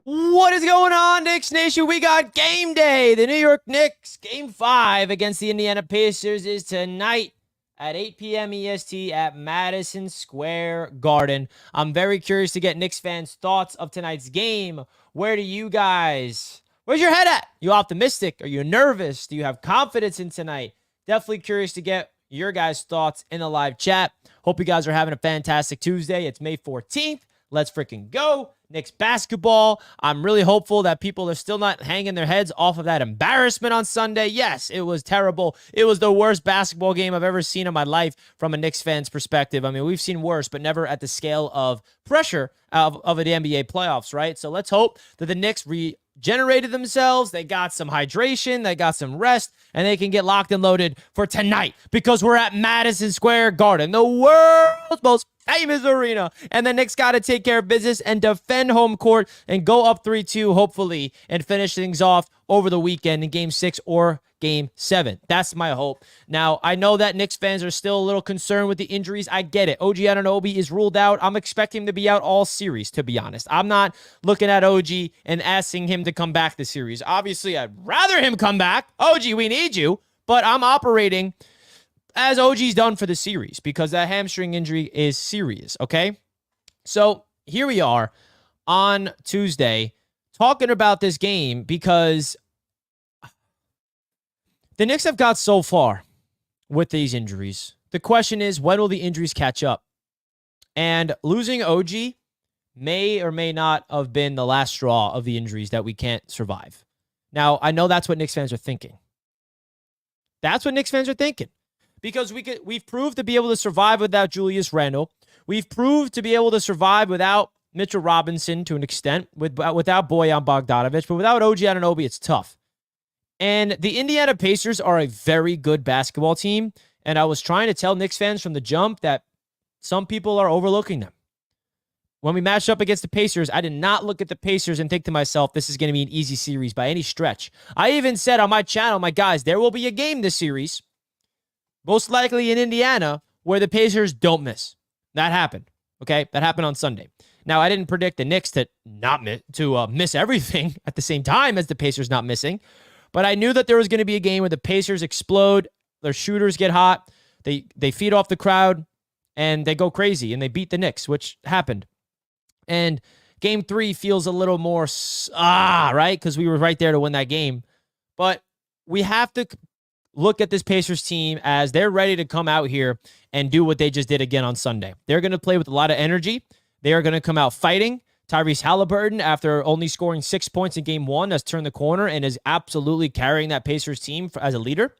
What is going on, Knicks Nation? We got game day. The New York Knicks, game 5 against the Indiana Pacers is tonight at 8 p.m. EST at Madison Square Garden. I'm very curious to get Knicks fans' thoughts of tonight's game. Where's your head at? You optimistic? Are you nervous? Do you have confidence in tonight? Definitely curious to get your guys' thoughts in the live chat. Hope you guys are having a fantastic Tuesday. It's May 14th. Let's freaking go. Knicks basketball. I'm really hopeful that people are still not hanging their heads off of that embarrassment on Sunday. Yes, it was terrible. It was the worst basketball game I've ever seen in my life from a Knicks fan's perspective. I mean, we've seen worse, but never at the scale of pressure of the NBA playoffs, right? So let's hope that the Knicks regenerated themselves. They got some hydration. They got some rest, and they can get locked and loaded for tonight because we're at Madison Square Garden, the world's most famous arena. And the Knicks got to take care of business and defend home court and go up 3-2, hopefully, and finish things off over the weekend in Game 6 or Game 7. That's my hope. Now, I know that Knicks fans are still a little concerned with the injuries. I get it. OG Anunoby is ruled out. I'm expecting him to be out all series, to be honest. I'm not looking at OG and asking him to come back this series. Obviously, I'd rather him come back. OG, we need you. But I'm operating as OG's done for the series because that hamstring injury is serious, okay? So here we are on Tuesday talking about this game because the Knicks have got so far with these injuries. The question is, when will the injuries catch up? And losing OG may or may not have been the last straw of the injuries that we can't survive. Now, I know that's what Knicks fans are thinking. That's what Knicks fans are thinking. Because we've proved to be able to survive without Julius Randle. We've proved to be able to survive without Mitchell Robinson to an extent, without Bojan Bogdanovic. But without OG Anunoby, it's tough. And the Indiana Pacers are a very good basketball team. And I was trying to tell Knicks fans from the jump that some people are overlooking them. When we matched up against the Pacers, I did not look at the Pacers and think to myself, this is going to be an easy series by any stretch. I even said on my channel, my guys, there will be a game this series, most likely in Indiana, where the Pacers don't miss. That happened. Okay, that happened on Sunday. Now, I didn't predict the Knicks to miss everything at the same time as the Pacers not missing, but I knew that there was going to be a game where the Pacers explode, their shooters get hot, they feed off the crowd, and they go crazy, and they beat the Knicks, which happened. And Game 3 feels a little more right, because we were right there to win that game. But we have to look at this Pacers team as they're ready to come out here and do what they just did again on Sunday. They're going to play with a lot of energy. They are going to come out fighting. Tyrese Halliburton, after only scoring 6 points in Game 1, has turned the corner and is absolutely carrying that Pacers team as a leader.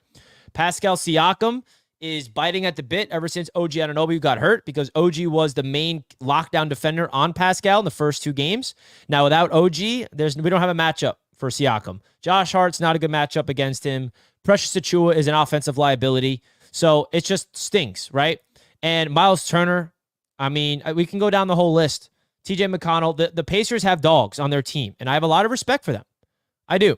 Pascal Siakam is biting at the bit ever since OG Anunoby got hurt because OG was the main lockdown defender on Pascal in the first 2 games. Now, without OG, we don't have a matchup for Siakam. Josh Hart's not a good matchup against him. Precious Achiuwa is an offensive liability. So it just stinks, right? And Miles Turner, I mean, we can go down the whole list. TJ McConnell, the Pacers have dogs on their team, and I have a lot of respect for them. I do.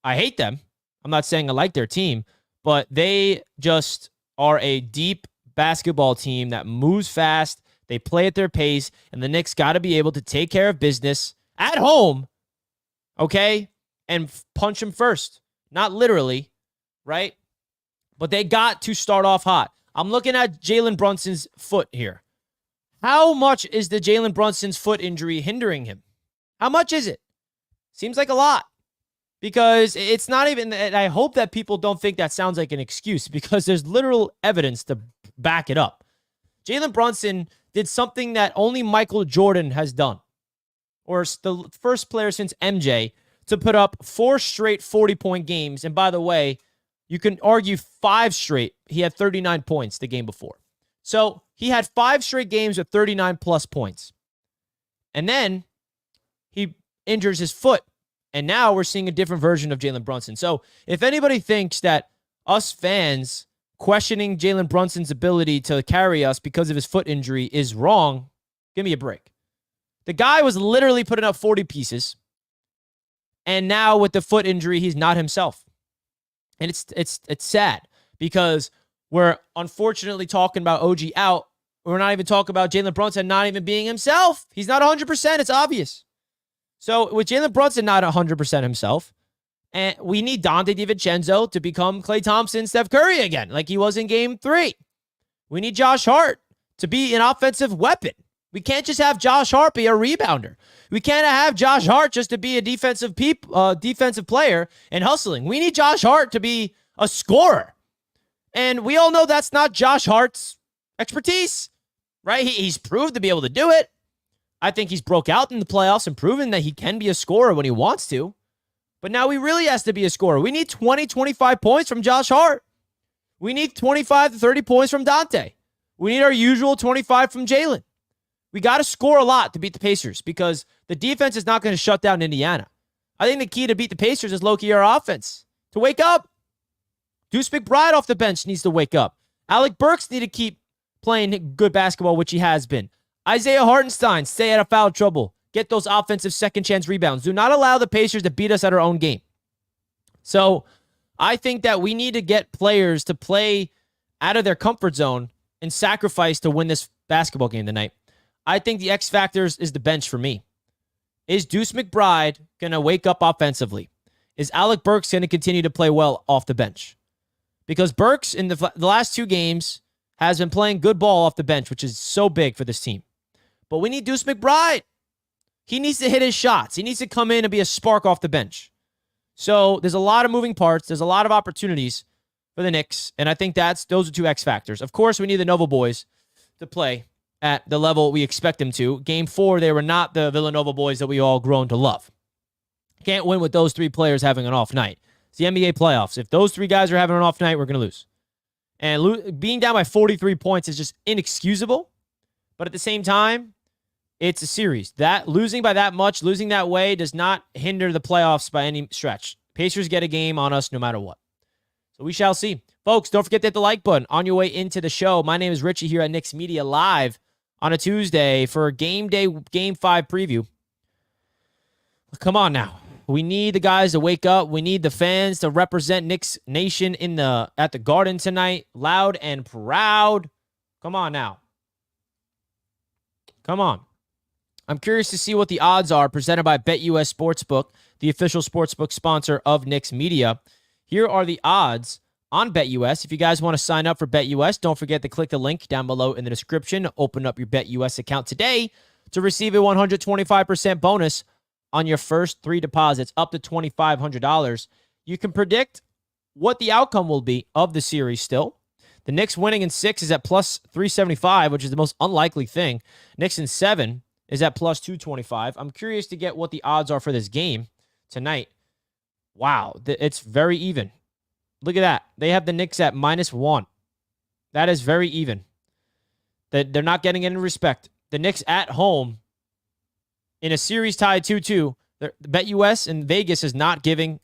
I hate them. I'm not saying I like their team, but they just are a deep basketball team that moves fast. They play at their pace, and the Knicks got to be able to take care of business at home, okay, and punch them first. Not literally, right? But they got to start off hot. I'm looking at Jalen Brunson's foot here. How much is the Jalen Brunson's foot injury hindering him? How much is it? Seems like a lot. Because it's not even, and I hope that people don't think that sounds like an excuse because there's literal evidence to back it up. Jalen Brunson did something that only Michael Jordan has done, or the first player since MJ to put up 4 straight 40-point games. And by the way, you can argue 5 straight. He had 39 points the game before. So he had 5 straight games with 39-plus points. And then he injures his foot. And now we're seeing a different version of Jalen Brunson. So if anybody thinks that us fans questioning Jalen Brunson's ability to carry us because of his foot injury is wrong, give me a break. The guy was literally putting up 40 pieces. And now with the foot injury, he's not himself. And it's sad because we're unfortunately talking about OG out. We're not even talking about Jalen Brunson not even being himself. He's not 100%. It's obvious. So with Jalen Brunson not 100% himself, and we need Dante DiVincenzo to become Klay Thompson, Steph Curry again, like he was in game 3. We need Josh Hart to be an offensive weapon. We can't just have Josh Hart be a rebounder. We can't have Josh Hart just to be a defensive player and hustling. We need Josh Hart to be a scorer. And we all know that's not Josh Hart's expertise, right? He's proved to be able to do it. I think he's broke out in the playoffs and proven that he can be a scorer when he wants to. But now he really has to be a scorer. We need 20, 25 points from Josh Hart. We need 25 to 30 points from Dante. We need our usual 25 from Jalen. We got to score a lot to beat the Pacers because the defense is not going to shut down Indiana. I think the key to beat the Pacers is low-key our offense. To wake up. Deuce McBride off the bench needs to wake up. Alec Burks need to keep playing good basketball, which he has been. Isaiah Hartenstein, stay out of foul trouble. Get those offensive second-chance rebounds. Do not allow the Pacers to beat us at our own game. So I think that we need to get players to play out of their comfort zone and sacrifice to win this basketball game tonight. I think the X factors is the bench for me. Is Deuce McBride going to wake up offensively? Is Alec Burks going to continue to play well off the bench? Because Burks in the last 2 games has been playing good ball off the bench, which is so big for this team. But we need Deuce McBride. He needs to hit his shots. He needs to come in and be a spark off the bench. So there's a lot of moving parts. There's a lot of opportunities for the Knicks, and I think those are 2 X factors. Of course, we need the Nova boys to play at the level we expect them to. Game 4, they were not the Villanova boys that we all grown to love. Can't win with those 3 players having an off night. It's the NBA playoffs. If those 3 guys are having an off night, we're going to lose. And being down by 43 points is just inexcusable. But at the same time, it's a series. That losing by that much, losing that way, does not hinder the playoffs by any stretch. Pacers get a game on us no matter what. So we shall see. Folks, don't forget to hit the like button on your way into the show. My name is Richie here at Knicks Media live on a Tuesday for Game Day Game 5 preview. Come on now. We need the guys to wake up. We need the fans to represent Knicks Nation at the Garden tonight. Loud and proud. Come on now. Come on. I'm curious to see what the odds are presented by BetUS Sportsbook, the official sportsbook sponsor of Knicks Media. Here are the odds on BetUS. If you guys want to sign up for BetUS, don't forget to click the link down below in the description. Open up your BetUS account today to receive a 125% bonus on your first 3 deposits up to $2,500. You can predict what the outcome will be of the series still. The Knicks winning in 6 is at plus 375, which is the most unlikely thing. Knicks in 7 is at plus 225. I'm curious to get what the odds are for this game tonight. Wow, it's very even. Look at that. They have the Knicks at -1. That is very even. They're not getting any respect. The Knicks at home in a series tied 2-2. BetUS and Vegas is not giving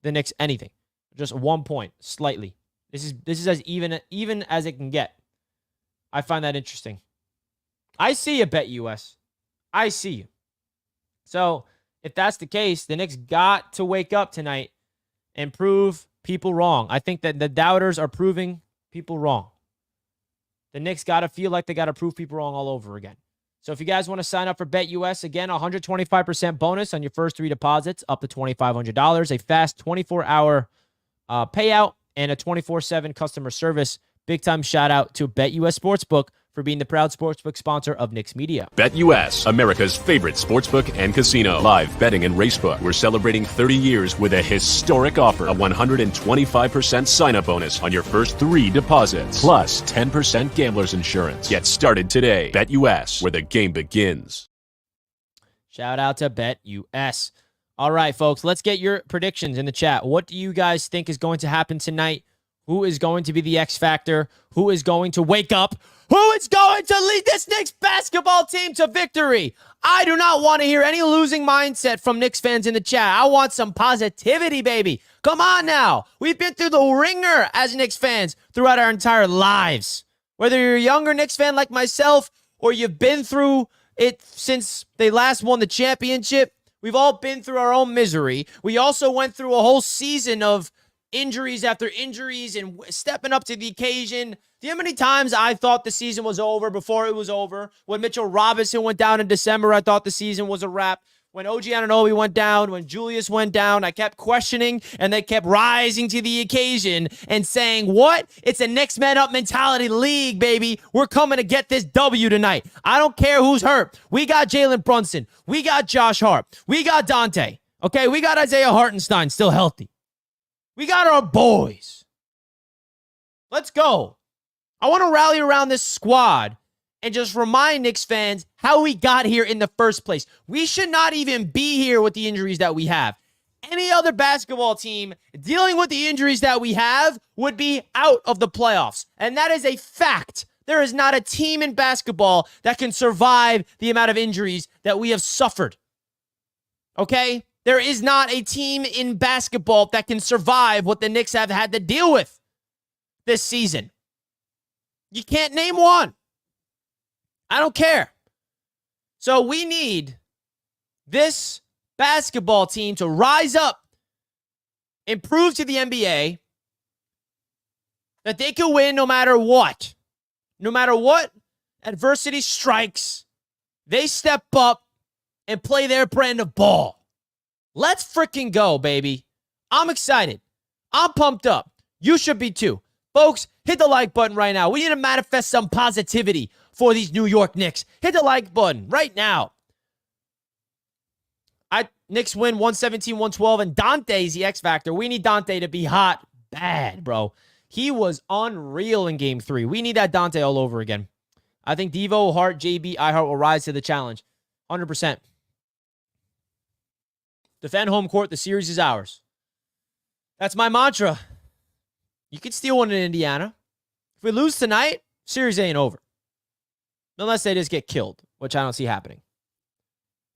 the Knicks anything. Just 1 point, slightly. This is as even as it can get. I find that interesting. I see you, BetUS. I see you. So if that's the case, the Knicks got to wake up tonight and prove people wrong. I think that the doubters are proving people wrong. The Knicks got to feel like they got to prove people wrong all over again. So if you guys want to sign up for BetUS, again, 125% bonus on your first 3 deposits, up to $2,500, a fast 24-hour payout, and a 24/7 customer service. Big-time shout-out to BetUS Sportsbook for being the proud sportsbook sponsor of Knicks Media. BetUS, America's favorite sportsbook and casino. Live betting and racebook. We're celebrating 30 years with a historic offer. A 125% sign-up bonus on your first 3 deposits. Plus 10% gambler's insurance. Get started today. BetUS, where the game begins. Shout out to BetUS. All right, folks, let's get your predictions in the chat. What do you guys think is going to happen tonight? Who is going to be the X factor? Who is going to wake up? Who is going to lead this Knicks basketball team to victory? I do not want to hear any losing mindset from Knicks fans in the chat. I want some positivity, baby. Come on now. We've been through the ringer as Knicks fans throughout our entire lives. Whether you're a younger Knicks fan like myself or you've been through it since they last won the championship, we've all been through our own misery. We also went through a whole season of injuries after injuries and stepping up to the occasion. Do you know how many times I thought the season was over before it was over? When Mitchell Robinson went down in December, I thought the season was a wrap. When OG Anunoby went down, when Julius went down, I kept questioning, and they kept rising to the occasion and saying, what? It's a next man up mentality league, baby. We're coming to get this W tonight. I don't care who's hurt. We got Jalen Brunson. We got Josh Hart. We got Dante. Okay, we got Isaiah Hartenstein still healthy. We got our boys. Let's go. I want to rally around this squad and just remind Knicks fans how we got here in the first place. We should not even be here with the injuries that we have. Any other basketball team dealing with the injuries that we have would be out of the playoffs. And that is a fact. There is not a team in basketball that can survive the amount of injuries that we have suffered. Okay? There is not a team in basketball that can survive what the Knicks have had to deal with this season. You can't name one. I don't care. So we need this basketball team to rise up and prove to the NBA that they can win no matter what. No matter what adversity strikes, they step up and play their brand of ball. Let's freaking go, baby. I'm excited. I'm pumped up. You should be too. Folks, hit the like button right now. We need to manifest some positivity for these New York Knicks. Hit the like button right now. Knicks win 117-112, and Dante's the X factor. We need Dante to be hot bad, bro. He was unreal in Game 3. We need that Dante all over again. I think Devo, Hart, JB, iHeart will rise to the challenge. 100%. Defend home court. The series is ours. That's my mantra. You could steal one in Indiana. If we lose tonight, series ain't over. Unless they just get killed, which I don't see happening.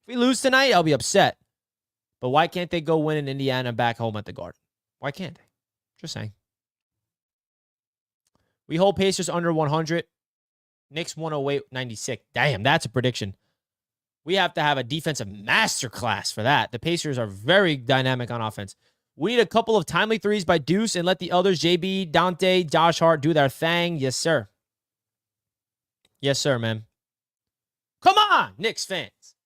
If we lose tonight, I'll be upset. But why can't they go win in Indiana back home at the Garden? Why can't they? Just saying. We hold Pacers under 100. Knicks 108-96. Damn, that's a prediction. We have to have a defensive masterclass for that. The Pacers are very dynamic on offense. We need a couple of timely threes by Deuce and let the others, JB, Dante, Josh Hart, do their thing. Yes, sir. Yes, sir, man. Come on, Knicks fans.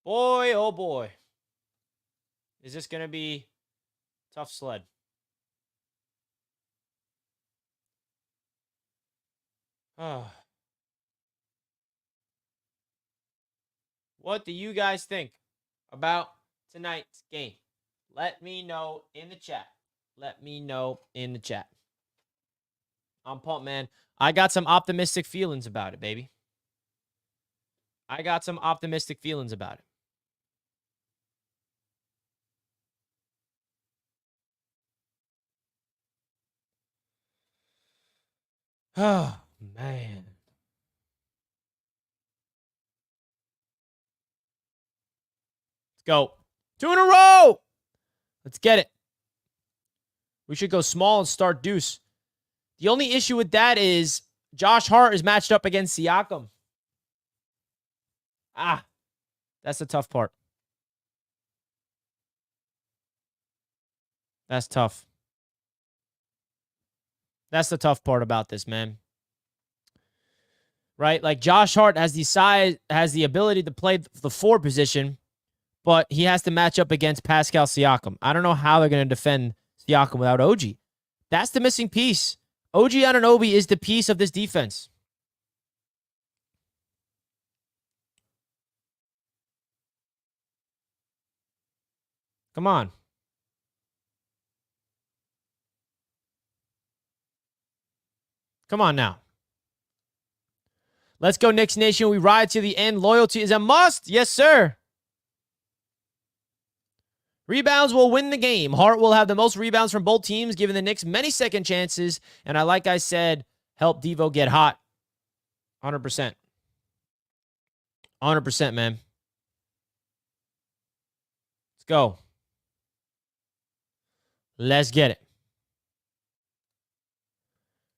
Boy, oh boy. Is this going to be tough sled? Oh. What do you guys think about tonight's game? Let me know in the chat. Let me know in the chat. I'm pumped, man. I got some optimistic feelings about it, baby. I got some optimistic feelings about it. Oh, man. Let's go. 2 in a row. Let's get it. We should go small and start Deuce. The only issue with that is Josh Hart is matched up against Siakam. That's the tough part. That's tough. That's the tough part about this, man. Right? Like Josh Hart has the size, has the ability to play the 4 position, but he has to match up against Pascal Siakam. I don't know how they're going to defend Siakam without OG. That's the missing piece. OG Anunoby is the piece of this defense. Come on. Come on now. Let's go, Knicks Nation. We ride to the end. Loyalty is a must. Yes, sir. Rebounds will win the game. Hart will have the most rebounds from both teams, giving the Knicks many second chances. And like I said, help Devo get hot. 100%. 100%, man. Let's go. Let's get it.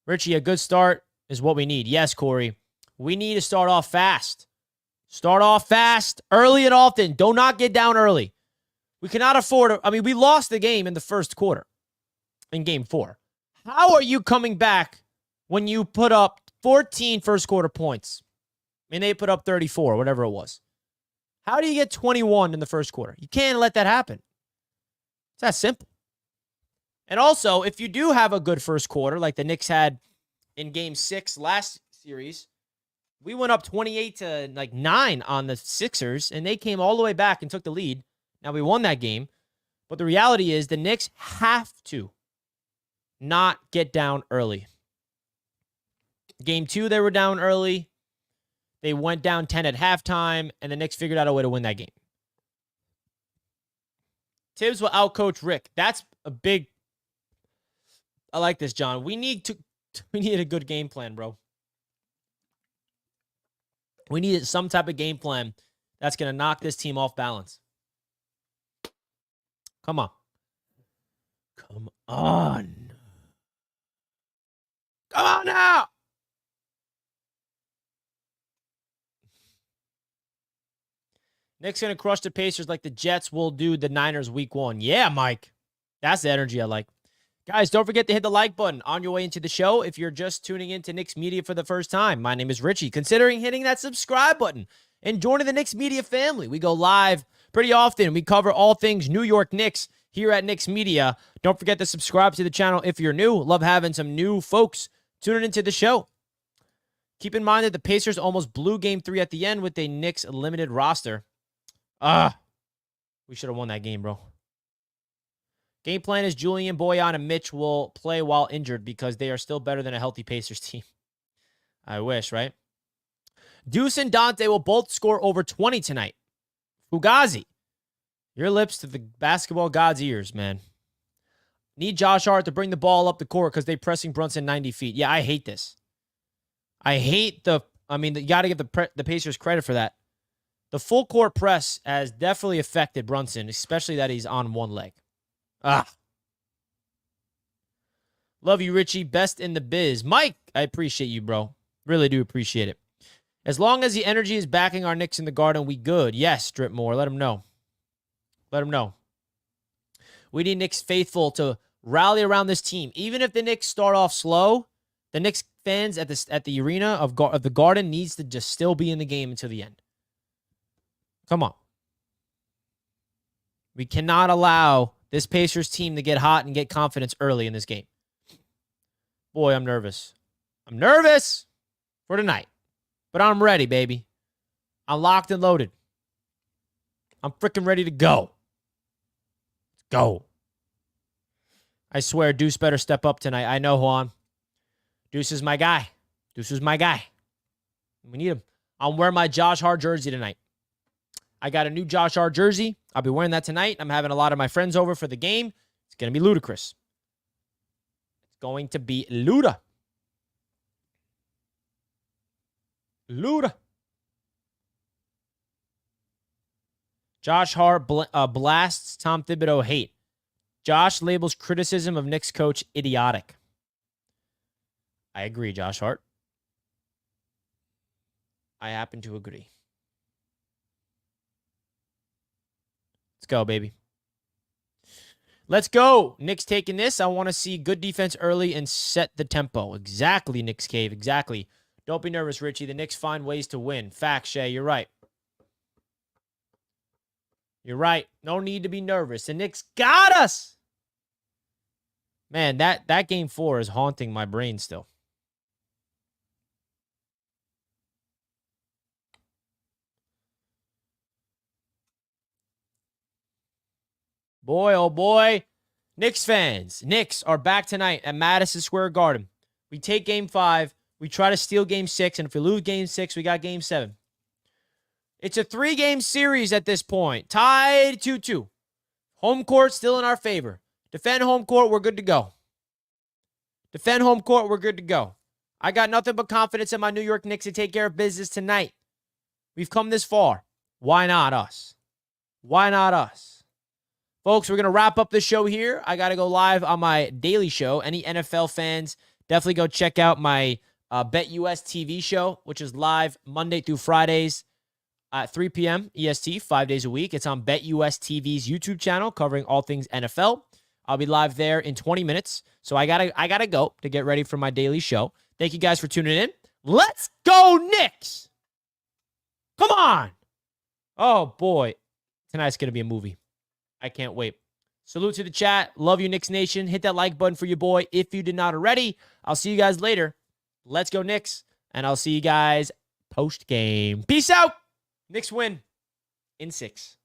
Richie, a good start is what we need. Yes, Corey. We need to start off fast. Start off fast, early and often. Do not get down early. We cannot afford it. I mean, we lost the game in the first quarter in Game 4. How are you coming back when you put up 14 first quarter points? I mean, they put up 34, whatever it was. How do you get 21 in the first quarter? You can't let that happen. It's that simple. And also, if you do have a good first quarter, like the Knicks had in Game 6 last series, we went up 28-9 on the Sixers, and they came all the way back and took the lead. Now, we won that game. But the reality is the Knicks have to not get down early. Game 2, they were down early. They went down 10 at halftime, and the Knicks figured out a way to win that game. Tibbs will outcoach Rick. That's a big... I like this, John. We need a good game plan, bro. We need some type of game plan that's going to knock this team off balance. Come on. Come on. Come on now. Knicks going to crush the Pacers like the Jets will do the Niners week 1. Yeah, Mike. That's the energy I like. Guys, don't forget to hit the like button on your way into the show. If you're just tuning into Knicks Media for the first time, my name is Richie. Considering hitting that subscribe button and joining the Knicks Media family. We go live pretty often. We cover all things New York Knicks here at Knicks Media. Don't forget to subscribe to the channel if you're new. Love having some new folks tuning into the show. Keep in mind that the Pacers almost blew Game 3 at the end with a Knicks limited roster. We should have won that game, bro. Game plan is Julian, Boyan, and Mitch will play while injured because they are still better than a healthy Pacers team. I wish, right? Deuce and Dante will both score over 20 tonight. Fugazi, your lips to the basketball god's ears, man. Need Josh Hart to bring the ball up the court because they're pressing Brunson 90 feet. Yeah, I hate this. You got to give the Pacers credit for that. The full court press has definitely affected Brunson, especially that he's on one leg. Love you, Richie. Best in the biz. Mike, I appreciate you, bro. Really do appreciate it. As long as the energy is backing our Knicks in the Garden, we good. Yes, Strip Moore. Let him know. Let him know. We need Knicks faithful to rally around this team. Even if the Knicks start off slow, the Knicks fans at the arena of the Garden needs to just still be in the game until the end. Come on. We cannot allow this Pacers team to get hot and get confidence early in this game. Boy, I'm nervous. I'm nervous for tonight. But I'm ready, baby. I'm locked and loaded. I'm freaking ready to go. Let's go. I swear, Deuce better step up tonight. I know, Juan. Deuce is my guy. Deuce is my guy. We need him. I'm wearing my Josh Hart jersey tonight. I got a new Josh Hart jersey. I'll be wearing that tonight. I'm having a lot of my friends over for the game. It's going to be ludicrous. It's going to be Luda. Luda. Josh Hart blasts Tom Thibodeau hate. Josh labels criticism of Knicks coach idiotic. I agree, Josh Hart. I happen to agree. Let's go, baby. Let's go. Knicks taking this. I want to see good defense early and set the tempo. Exactly, Knicks Cave. Exactly. Don't be nervous, Richie. The Knicks find ways to win. Fact, Shay. You're right. You're right. No need to be nervous. The Knicks got us. Man, that game 4 is haunting my brain still. Boy, oh boy. Knicks fans. Knicks are back tonight at Madison Square Garden. We take game 5. We try to steal game 6. And if we lose game 6, we got game 7. It's a 3-game series at this point. Tied 2-2. Home court still in our favor. Defend home court, we're good to go. Defend home court, we're good to go. I got nothing but confidence in my New York Knicks to take care of business tonight. We've come this far. Why not us? Why not us? Folks, we're going to wrap up the show here. I got to go live on my daily show. Any NFL fans, definitely go check out my BetUS TV show, which is live Monday through Fridays at 3 p.m. EST, 5 days a week. It's on BetUS TV's YouTube channel covering all things NFL. I'll be live there in 20 minutes. So I gotta go to get ready for my daily show. Thank you guys for tuning in. Let's go, Knicks! Come on! Oh, boy. Tonight's going to be a movie. I can't wait. Salute to the chat. Love you, Knicks Nation. Hit that like button for your boy if you did not already. I'll see you guys later. Let's go, Knicks. And I'll see you guys post-game. Peace out. Knicks win in 6.